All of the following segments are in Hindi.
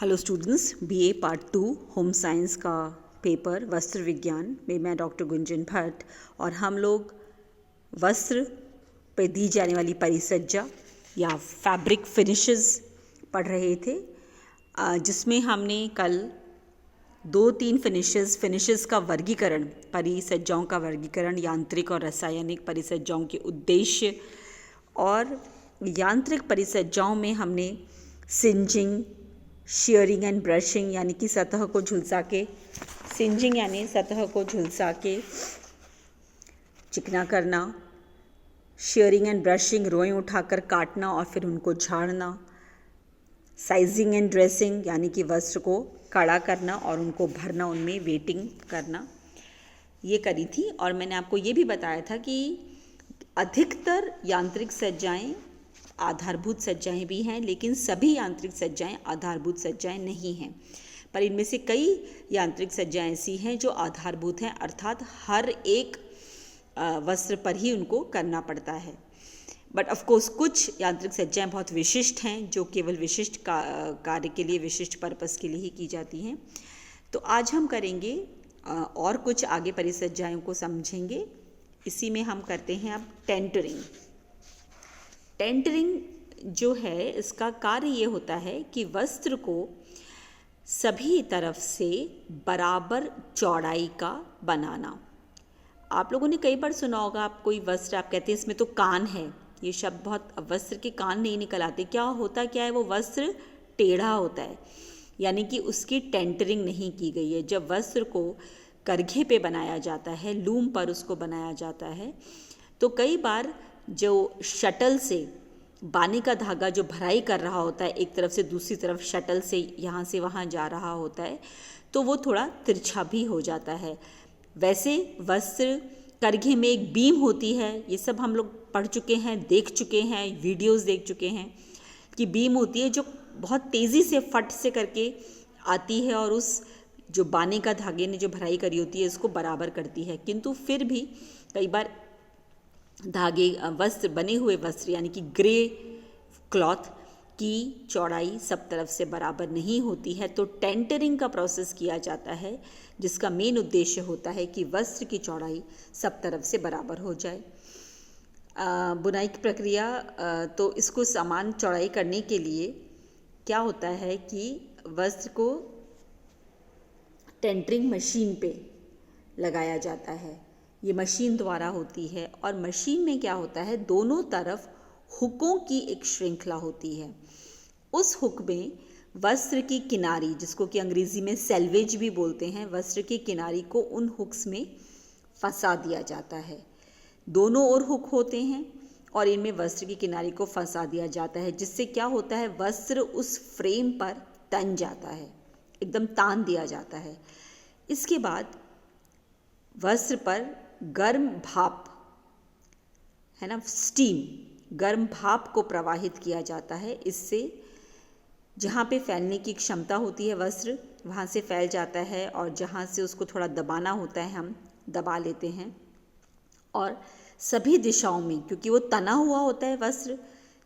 Hello students, BA part 2 home science का पेपर वस्त्र विज्ञान में मैं डॉक्टर गुंजन भट्ट और हम लोग वस्त्र पे दी जाने वाली परिसज्जा या फैब्रिक फिनिशेस पढ़ रहे थे, जिसमें हमने कल 2-3 फिनिशेस का वर्गीकरण, परिसज्जाओं का वर्गीकरण, यांत्रिक और रासायनिक परिसज्जाओं के उद्देश्य और यांत्रिक परिसज्जाओं में हमने सिंजिंग, शेयरिंग एंड ब्रशिंग यानी कि सतह को झुलसा के, सिंजिंग यानी सतह को झुलसा के चिकना करना, शेयरिंग एंड ब्रशिंग रोएं उठाकर काटना और फिर उनको झाड़ना, साइजिंग एंड ड्रेसिंग यानी कि वस्त्र को कड़ा करना और उनको भरना, उनमें वेटिंग करना, ये करी थी। और मैंने आपको ये भी बताया था कि अधिकतर यांत्रिक सज्जाएं आधारभूत सज्जाएं भी हैं, लेकिन सभी यांत्रिक सज्जाएं आधारभूत सज्जाएं नहीं हैं। पर इनमें से कई यांत्रिक सज्जाएं ऐसी हैं जो आधारभूत हैं, अर्थात हर एक वस्त्र पर ही उनको करना पड़ता है। बट ऑफ कोर्स कुछ यांत्रिक सज्जाएं बहुत विशिष्ट हैं जो केवल विशिष्ट कार्य के लिए, विशिष्ट पर्पस के लिए ही की जाती हैं। तो आज हम करेंगे और कुछ आगे परिसज्जाओं को समझेंगे। इसी में हम करते हैं अब टेंटरिंग। टेंटरिंग जो है, इसका कार्य ये होता है कि वस्त्र को सभी तरफ से बराबर चौड़ाई का बनाना। आप लोगों ने कई बार सुना होगा, आप कोई वस्त्र आप कहते हैं इसमें तो कान है, ये शब्द बहुत, वस्त्र के कान नहीं निकल आते। क्या होता क्या है, वो वस्त्र टेढ़ा होता है, यानी कि उसकी टेंटरिंग नहीं की गई है। जब वस्त्र को करघे पे बनाया जाता है, लूम पर उसको बनाया जाता है, तो कई बार जो शटल से बानी का धागा जो भराई कर रहा होता है, एक तरफ से दूसरी तरफ शटल से यहाँ से वहाँ जा रहा होता है, तो वो थोड़ा तिरछा भी हो जाता है। वैसे वस्त्र करघे में एक बीम होती है, ये सब हम लोग पढ़ चुके हैं, देख चुके हैं, वीडियोस देख चुके हैं कि बीम होती है जो बहुत तेज़ी से फट से करके आती है और उस जो बाने का धागे ने जो भराई करी होती है इसको बराबर करती है। किंतु फिर भी कई बार धागे वस्त्र, बने हुए वस्त्र यानी कि ग्रे क्लॉथ की चौड़ाई सब तरफ से बराबर नहीं होती है, तो टेंटरिंग का प्रोसेस किया जाता है, जिसका मेन उद्देश्य होता है कि वस्त्र की चौड़ाई सब तरफ से बराबर हो जाए। बुनाई की प्रक्रिया, तो इसको समान चौड़ाई करने के लिए क्या होता है कि वस्त्र को टेंटरिंग मशीन पे लगाया जाता है। ये मशीन द्वारा होती है और मशीन में क्या होता है, दोनों तरफ हुकों की एक श्रृंखला होती है। उस हुक में वस्त्र की किनारी, जिसको कि अंग्रेजी में सेल्वेज भी बोलते हैं, वस्त्र की किनारी को उन हुक्स में फंसा दिया जाता है। दोनों ओर हुक होते हैं और इनमें वस्त्र की किनारी को फंसा दिया जाता है, जिससे क्या होता है, वस्त्र उस फ्रेम पर तन जाता है, एकदम तान दिया जाता है। इसके बाद वस्त्र पर गर्म भाप, है ना, स्टीम, गर्म भाप को प्रवाहित किया जाता है। इससे जहाँ पे फैलने की क्षमता होती है वस्त्र, वहाँ से फैल जाता है, और जहाँ से उसको थोड़ा दबाना होता है हम दबा लेते हैं। और सभी दिशाओं में, क्योंकि वो तना हुआ होता है, वस्त्र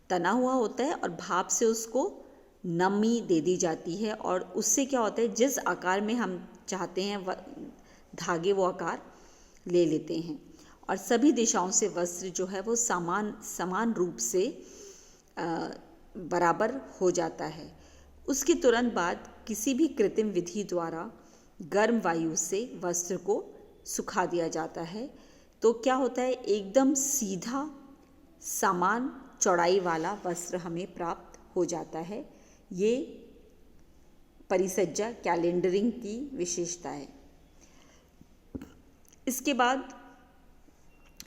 तना हुआ होता है, और भाप से उसको नमी दे दी जाती है, और उससे क्या होता है, जिस आकार में हम चाहते हैं धागे वो आकार ले लेते हैं, और सभी दिशाओं से वस्त्र जो है वो समान रूप से बराबर हो जाता है। उसके तुरंत बाद किसी भी कृत्रिम विधि द्वारा गर्म वायु से वस्त्र को सुखा दिया जाता है, तो क्या होता है, एकदम सीधा समान चौड़ाई वाला वस्त्र हमें प्राप्त हो जाता है। ये परिसज्जा कैलेंडरिंग की विशेषता है। इसके बाद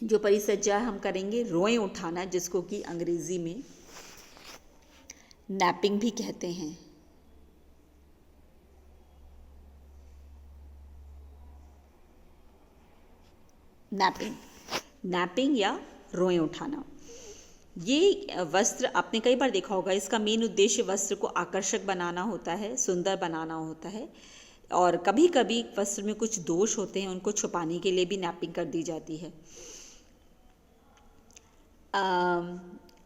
जो परिसज्जा हम करेंगे, रोएं उठाना, जिसको कि अंग्रेजी में नैपिंग भी कहते हैं। नैपिंग या रोएं उठाना, ये वस्त्र आपने कई बार देखा होगा, इसका मेन उद्देश्य वस्त्र को आकर्षक बनाना होता है, सुंदर बनाना होता है, और कभी कभी वस्त्र में कुछ दोष होते हैं, उनको छुपाने के लिए भी नैपिंग कर दी जाती है।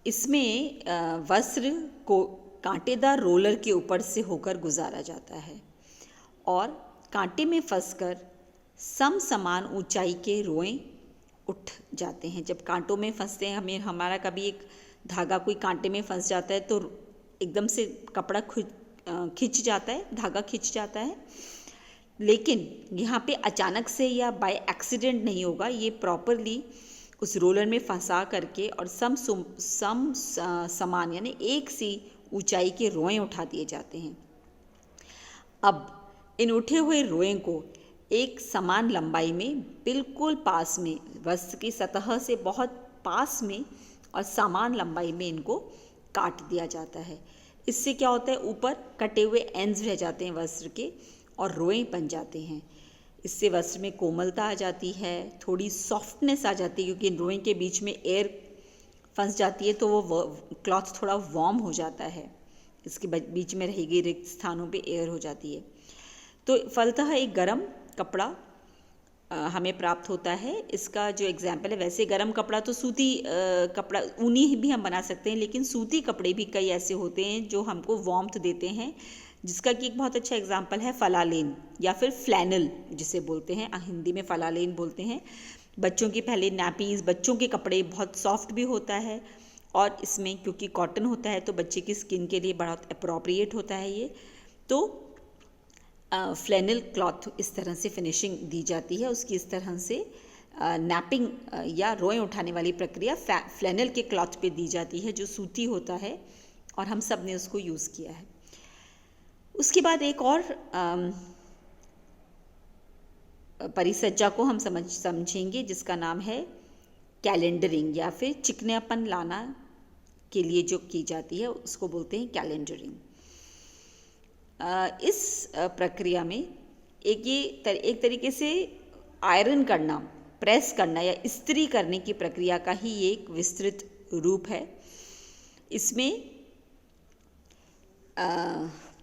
इसमें वस्त्र को कांटेदार रोलर के ऊपर से होकर गुजारा जाता है और कांटे में फंसकर समान ऊंचाई के रोएं उठ जाते हैं। जब कांटों में फंसते हैं, हमारा कभी एक धागा कोई कांटे में फंस जाता है तो एकदम से कपड़ा खिंच जाता है, धागा खिंच जाता है। लेकिन यहाँ पे अचानक से या बाय एक्सीडेंट नहीं होगा, ये प्रॉपरली उस रोलर में फंसा करके और समान यानी एक सी ऊंचाई के रोएं उठा दिए जाते हैं। अब इन उठे हुए रोएं को एक समान लंबाई में बिल्कुल पास में, वस्त्र की सतह से बहुत पास में और समान लंबाई में इनको काट दिया जाता है। इससे क्या होता है, ऊपर कटे हुए एंड्स रह जाते हैं वस्त्र के और रोएं बन जाते हैं। इससे वस्त्र में कोमलता आ जाती है, थोड़ी सॉफ्टनेस आ जाती है, क्योंकि इन रोएं के बीच में एयर फंस जाती है तो वो क्लॉथ थोड़ा वार्म हो जाता है। इसके बीच में रही गई रिक्त स्थानों पे एयर हो जाती है। तो फलतः एक गरम कपड़ा हमें प्राप्त होता है। इसका जो एग्जाम्पल है, वैसे गरम कपड़ा तो सूती कपड़ा, ऊनी भी हम बना सकते हैं, लेकिन सूती कपड़े भी कई ऐसे होते हैं जो हमको वार्मथ देते हैं, जिसका कि एक बहुत अच्छा एग्जाम्पल है फलालेन या फिर फ्लैनल जिसे बोलते हैं, हिंदी में फलालेन बोलते हैं। बच्चों की पहले नैपीज़, बच्चों के कपड़े बहुत सॉफ्ट भी होता है और इसमें क्योंकि कॉटन होता है तो बच्चे की स्किन के लिए बहुत अप्रोप्रिएट होता है ये। तो फ्लैनल क्लॉथ इस तरह से फिनिशिंग दी जाती है, उसकी इस तरह से नैपिंग या रोएं उठाने वाली प्रक्रिया फ्लैनल के क्लॉथ पे दी जाती है जो सूती होता है और हम सब ने उसको यूज़ किया है। उसके बाद एक और परिसज्जा को हम समझेंगे जिसका नाम है कैलेंडरिंग या फिर चिकनापन लाना के लिए जो की जाती है उसको बोलते हैं कैलेंडरिंग। इस प्रक्रिया में एक तरीके से आयरन करना, प्रेस करना या इस्त्री करने की प्रक्रिया का ही एक विस्तृत रूप है। इसमें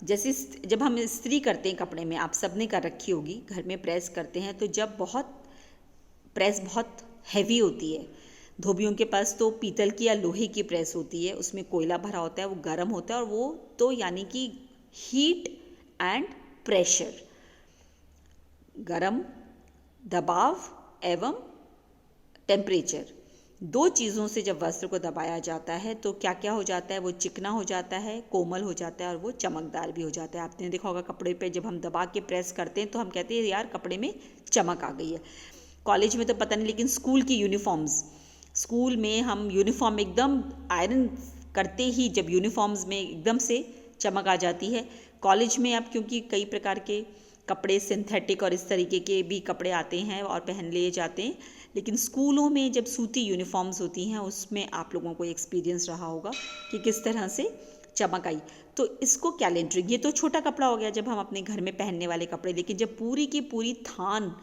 जैसे जब हम इस्त्री करते हैं कपड़े में, आप सबने कर रखी होगी, घर में प्रेस करते हैं तो जब प्रेस बहुत हैवी होती है, धोबियों के पास तो पीतल की या लोहे की प्रेस होती है, उसमें कोयला भरा होता है, वो गर्म होता है और वो तो यानी कि हीट एंड प्रेशर, गरम दबाव एवं टेम्परेचर, दो चीज़ों से जब वस्त्र को दबाया जाता है तो क्या क्या हो जाता है, वो चिकना हो जाता है, कोमल हो जाता है और वो चमकदार भी हो जाता है। आपने देखा होगा कपड़े पे जब हम दबा के प्रेस करते हैं तो हम कहते हैं यार कपड़े में चमक आ गई है। कॉलेज में तो पता नहीं, लेकिन स्कूल की यूनिफॉर्म्स, स्कूल में हम यूनिफॉर्म एकदम आयरन करते ही जब यूनिफॉर्म्स में एकदम से चमक आ जाती है। कॉलेज में अब क्योंकि कई प्रकार के कपड़े सिंथेटिक और इस तरीके के भी कपड़े आते हैं और पहन लिए जाते हैं, लेकिन स्कूलों में जब सूती यूनिफॉर्म्स होती हैं उसमें आप लोगों को एक्सपीरियंस रहा होगा कि किस तरह से चमक आई। तो इसको कैलेंडरिंग, ये तो छोटा कपड़ा हो गया जब हम अपने घर में पहनने वाले कपड़े, लेकिन जब पूरी की पूरी थान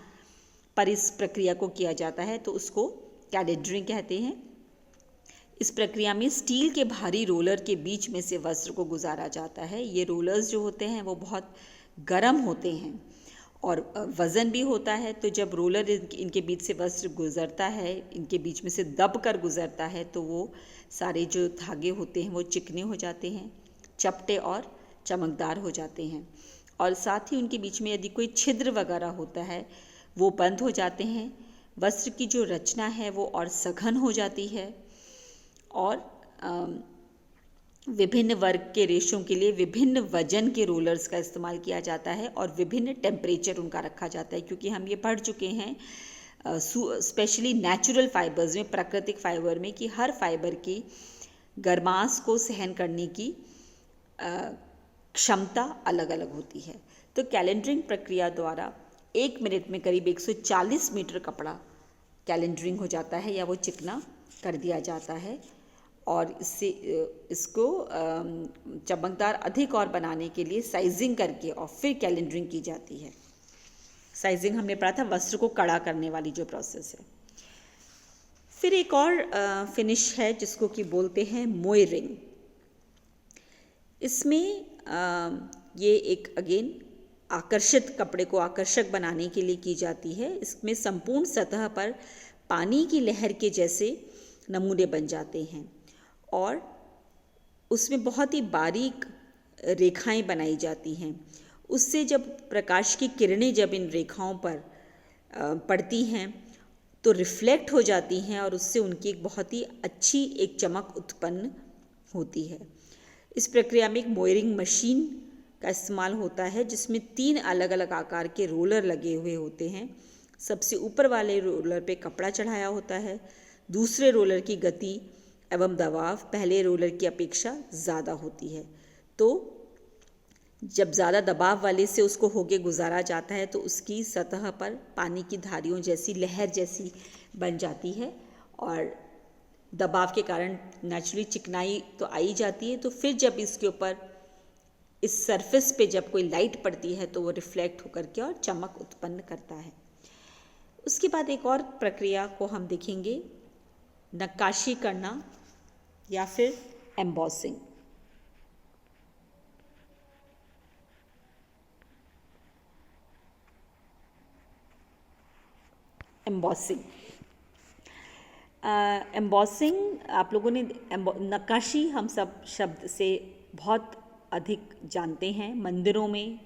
पर इस प्रक्रिया को किया जाता है तो उसको कैलेंडरिंग कहते हैं। इस प्रक्रिया में स्टील के भारी रोलर के बीच में से वस्त्र को गुजारा जाता है। ये रोलर्स जो होते हैं वो बहुत गर्म होते हैं और वज़न भी होता है, तो जब रोलर इनके बीच से वस्त्र गुजरता है, इनके बीच में से दब कर गुजरता है तो वो सारे जो धागे होते हैं वो चिकने हो जाते हैं, चपटे और चमकदार हो जाते हैं और साथ ही उनके बीच में यदि कोई छिद्र वगैरह होता है वो बंद हो जाते हैं। वस्त्र की जो रचना है वो और सघन हो जाती है और विभिन्न वर्ग के रेशों के लिए विभिन्न वजन के रोलर्स का इस्तेमाल किया जाता है और विभिन्न टेम्परेचर उनका रखा जाता है, क्योंकि हम ये पढ़ चुके हैं स्पेशली नेचुरल फाइबर्स में, प्राकृतिक फाइबर में, कि हर फाइबर की गर्माश को सहन करने की क्षमता अलग अलग होती है। तो कैलेंडरिंग प्रक्रिया द्वारा 1 मिनट में करीब 140 मीटर कपड़ा कैलेंडरिंग हो जाता है या वो चिकना कर दिया जाता है और इसको चमकदार अधिक और बनाने के लिए साइजिंग करके और फिर कैलेंडरिंग की जाती है। साइजिंग हमने पढ़ा था, वस्त्र को कड़ा करने वाली जो प्रोसेस है। फिर एक और फिनिश है जिसको कि बोलते हैं मोयरिंग। इसमें ये एक अगेन आकर्षित कपड़े को आकर्षक बनाने के लिए की जाती है। इसमें संपूर्ण सतह पर पानी की लहर के जैसे नमूने बन जाते हैं और उसमें बहुत ही बारीक रेखाएं बनाई जाती हैं। उससे जब प्रकाश की किरणें जब इन रेखाओं पर पड़ती हैं तो रिफ्लेक्ट हो जाती हैं और उससे उनकी एक बहुत ही अच्छी एक चमक उत्पन्न होती है। इस प्रक्रिया में एक मोयरिंग मशीन का इस्तेमाल होता है जिसमें 3 अलग अलग आकार के रोलर लगे हुए होते हैं। सबसे ऊपर वाले रोलर पे कपड़ा चढ़ाया होता है। दूसरे रोलर की गति एवं दबाव पहले रोलर की अपेक्षा ज़्यादा होती है, तो जब ज़्यादा दबाव वाले से उसको होके गुजारा जाता है तो उसकी सतह पर पानी की धारियों जैसी लहर जैसी बन जाती है और दबाव के कारण नेचुरली चिकनाई तो आई जाती है। तो फिर जब इसके ऊपर इस सरफेस पे जब कोई लाइट पड़ती है तो वो रिफ्लेक्ट होकर के और चमक उत्पन्न करता है। उसके बाद एक और प्रक्रिया को हम देखेंगे, नक्काशी करना या फिर एम्बॉसिंग। एम्बॉसिंग आप लोगों ने नक्काशी हम सब शब्द से बहुत अधिक जानते हैं। मंदिरों में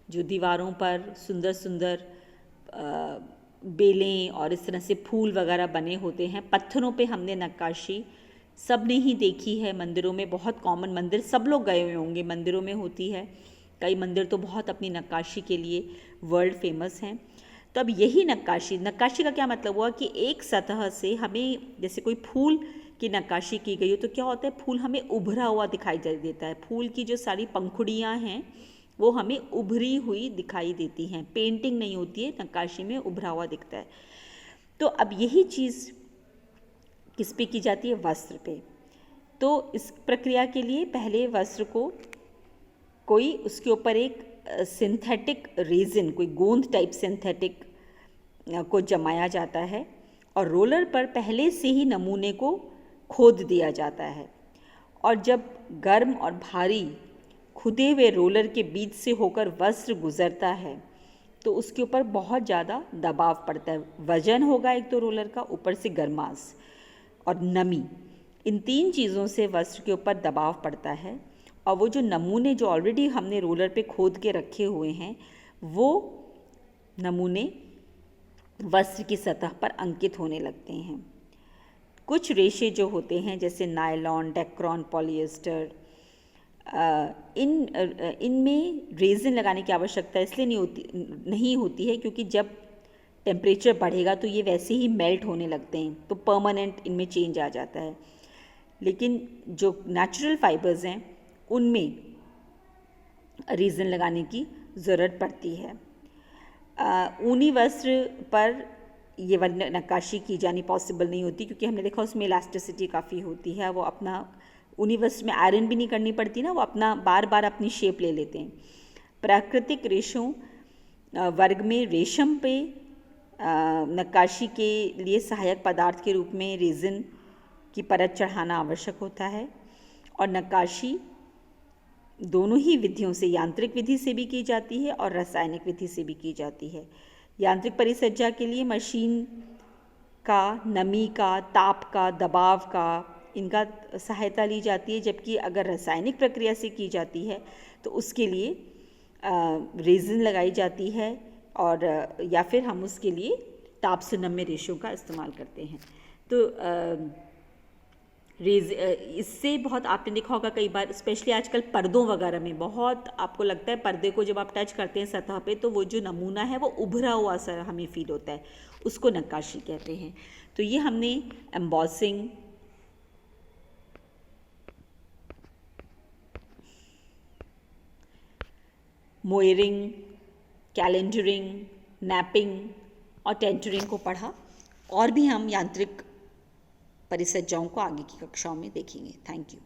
जो दीवारों पर सुंदर सुंदर बेलें और इस तरह से फूल वगैरह बने होते हैं, पत्थरों पे हमने नक्काशी सब ने ही देखी है। मंदिरों में बहुत कॉमन, मंदिर सब लोग गए हुए होंगे, मंदिरों में होती है। कई मंदिर तो बहुत अपनी नक्काशी के लिए वर्ल्ड फेमस हैं। तो अब यही नक्काशी का क्या मतलब हुआ कि एक सतह से हमें जैसे कोई फूल की नक्काशी की गई हो तो क्या होता है, फूल हमें उभरा हुआ दिखाई देता है। फूल की जो सारी पंखुड़ियाँ हैं वो हमें उभरी हुई दिखाई देती हैं। पेंटिंग नहीं होती है, नक्काशी में उभरा हुआ दिखता है। तो अब यही चीज़ किस पे की जाती है, वस्त्र पे। तो इस प्रक्रिया के लिए पहले वस्त्र को कोई उसके ऊपर एक सिंथेटिक रेजिन, कोई गोंद टाइप सिंथेटिक को जमाया जाता है और रोलर पर पहले से ही नमूने को खोद दिया जाता है और जब गर्म और भारी खुदे हुए रोलर के बीच से होकर वस्त्र गुजरता है तो उसके ऊपर बहुत ज़्यादा दबाव पड़ता है। वजन होगा एक तो रोलर का, ऊपर से गर्माश और नमी, इन 3 चीज़ों से वस्त्र के ऊपर दबाव पड़ता है और वो जो नमूने जो ऑलरेडी हमने रोलर पे खोद के रखे हुए हैं वो नमूने वस्त्र की सतह पर अंकित होने लगते हैं। कुछ रेशे जो होते हैं जैसे नायलॉन, डेक्रॉन, पॉलिएस्टर, इनमें रेजिन लगाने की आवश्यकता इसलिए नहीं होती है क्योंकि जब टेम्परेचर बढ़ेगा तो ये वैसे ही मेल्ट होने लगते हैं, तो परमानेंट इनमें चेंज आ जाता है। लेकिन जो नेचुरल फाइबर्स हैं उनमें रेजिन लगाने की ज़रूरत पड़ती है। ऊनी वस्त्र पर ये नक्काशी की जानी पॉसिबल नहीं होती क्योंकि हमने देखा उसमें इलास्टिसिटी काफ़ी होती है। वो अपना ऊनी वस्त्र में आयरन भी नहीं करनी पड़ती ना, वो अपना बार बार अपनी शेप ले लेते हैं। प्राकृतिक रेशों वर्ग में रेशम पे नक्काशी के लिए सहायक पदार्थ के रूप में रेजिन की परत चढ़ाना आवश्यक होता है और नक्काशी दोनों ही विधियों से, यांत्रिक विधि से भी की जाती है और रासायनिक विधि से भी की जाती है। यांत्रिक परिसज्जा के लिए मशीन का, नमी का, ताप का, दबाव का, इनका सहायता ली जाती है, जबकि अगर रासायनिक प्रक्रिया से की जाती है तो उसके लिए रेजिन लगाई जाती है और या फिर हम उसके लिए ताप सुनम्य रेशों का इस्तेमाल करते हैं। तो इससे बहुत आपने देखा होगा कई बार, स्पेशली आजकल पर्दों वगैरह में बहुत आपको लगता है पर्दे को जब आप टच करते हैं सतह पे तो वो जो नमूना है वो उभरा हुआ सा हमें फील होता है, उसको नक्काशी कहते हैं। तो ये हमने एम्बॉसिंग, मोयरिंग, कैलेंडरिंग, नैपिंग और टेंटरिंग को पढ़ा और भी हम यांत्रिक परिसज्जाओं को आगे की कक्षाओं में देखेंगे। Thank you.